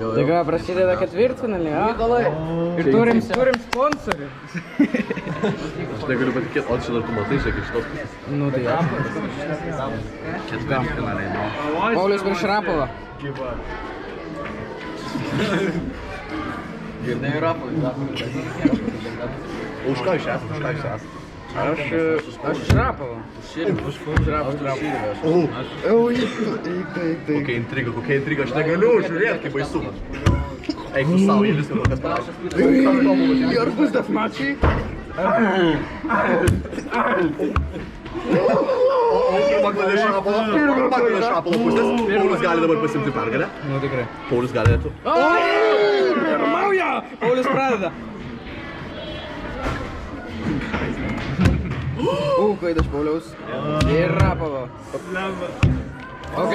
Tai ką, prasideda ketvirtfinalį, a? Ir turim sponsorių. Aš negaliu patikėti, o čia dar tu matai, žiūrėk, iš tos pusės. Nu tai aš. Ketvirtfinaliai, nu. Paulius prieš Rapovą. Girdėjai Rapovai. Už ką jūs esate? Aš iš Rapovo. Kokia intriga, aš negaliu žiūrėti, kaip baisu. Eik tu savo, jie viską kas parašė. Ar bus deathmatchai? Bangladešo Rapolo pusės. Paulius gali dabar pasimti pergalę. Nu tikrai. Paulius galėtų. Pirmauja! Paulius pradeda. Klaidas Pauliaus. Ir Rapovo. Ok.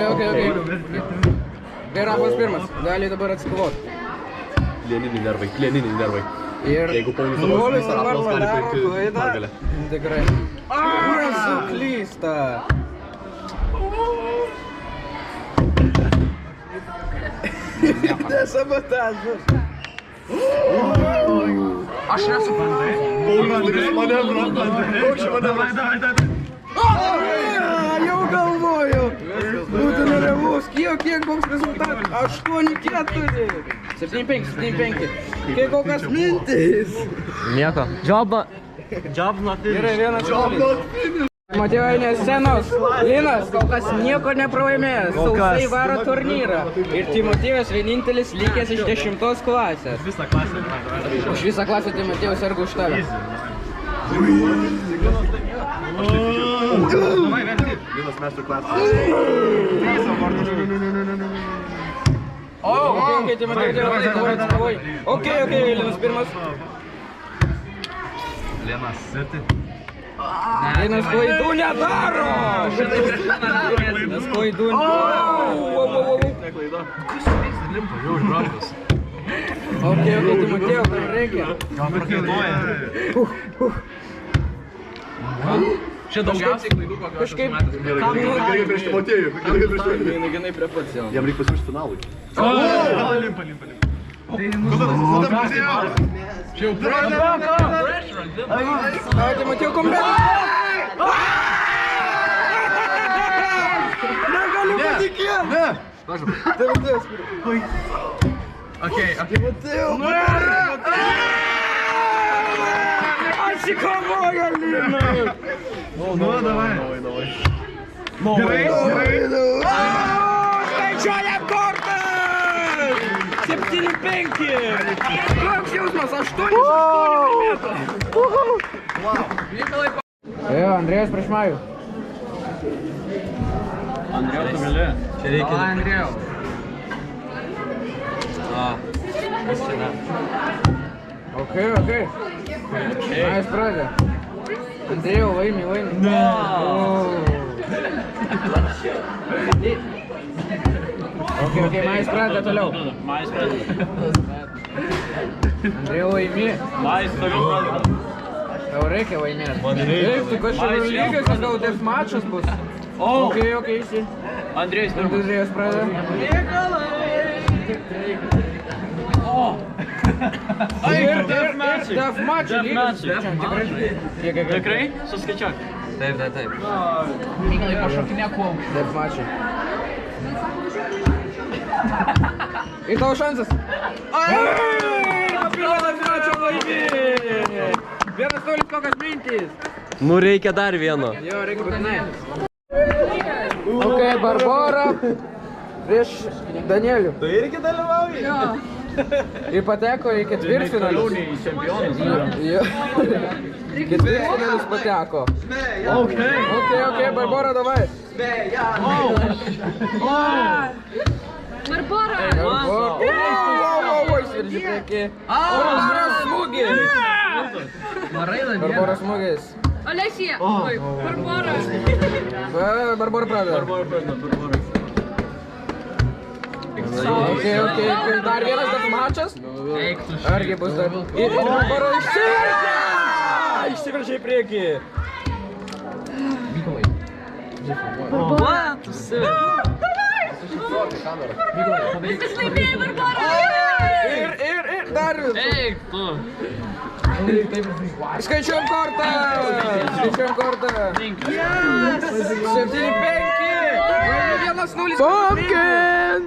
Tai Rapovas pirmas. Gali dabar atsikovoti. Plieniniai nervai. Ir jeigu Paulius dabar Rapolas gali paimti pergalę. Tikrai. Suklysta. Desabotažas. Aš nesuprantu. Paulius manevrą. Jau galvoju. Būtų nerevus. Kiek koks rezultatas? 8-4. 7-5. Kiek kokias mintis? Nieko. Job not finished. Gerai, vienas šalis. Motyvainės scenos. Linas kol kas nieko nepralaimėjęs. Sausai varo turnyrą. Ir Timotėjus vienintelis likęs iš 10 klasės. Už visą klasę Timotėjus serga už tave. Linas masterclass. Ok, Timotėjus. Ok, Linas pirmas. Linas klaidų nedaro! Linas klaidų nedaro! Ok, Timotėjo, kam reikia? Čia daugiausiai klaidų Kažkaip... Gerai prieš Timotėjų. Ginai prie pats jau. Jam reikia pasiūsti finalui. Limpa. Čia jau Timotėjo kombinė! Negaliu patikėti! Ne! Timotėjus pirmas. Timotėjo! Atsikovoja Linai! Davai. Gerai! Skaičiuojam kortas! 7-5! Koks jausmas? 8 laimėtų! Jo, Andrėjus prieš Majų. Andrėjau, tu gali. Čia reikia. Andrėjau. Vis čia ne. Ok. Majus pradeda. Andrėjau, laimi. Ok, Majus pradeda toliau. Andrėjau, laimi. Majus toliau pradeda. Tau reikia laimėti. Taip, tu kažkaip lygias, gal deathmatchas bus. Ok, eisi. Andrėjus pradeda. Ir deathmatchai lygias. Tikrai? Suskaičiuok. Taip. Mygalai pašokinė kuom. Deathmatchai. Ir tavo šansas. Pirmą deathmatchą laimė. 1-0 kokias mintys. Nu reikia dar vieno. Jo, reikia būtinai. Ok, Barbora prieš Danielių. Tu irgi dalyvauji? Jo. Ir pateko į ketvirtfinalius. Jo. Ketvirtfinalius pateko. Ok, Barbora, davai. Barbora! Įsiverži prieki. Barboros smūgis. Barboros smūgis. Olesija! Oi, Barbora! Barbora pradeda. Ok. Dar vienas deathmatchas. Argi bus dar. Ir Barbora išsiveržia į priekį. Barbora, tu sėdi. Viskas laimėjai, Barbara! Ir Darius. Eik tu. Skaičiuojam kortą. Skaičiuojam kortą. 7-5. 1-0. Pumpkin.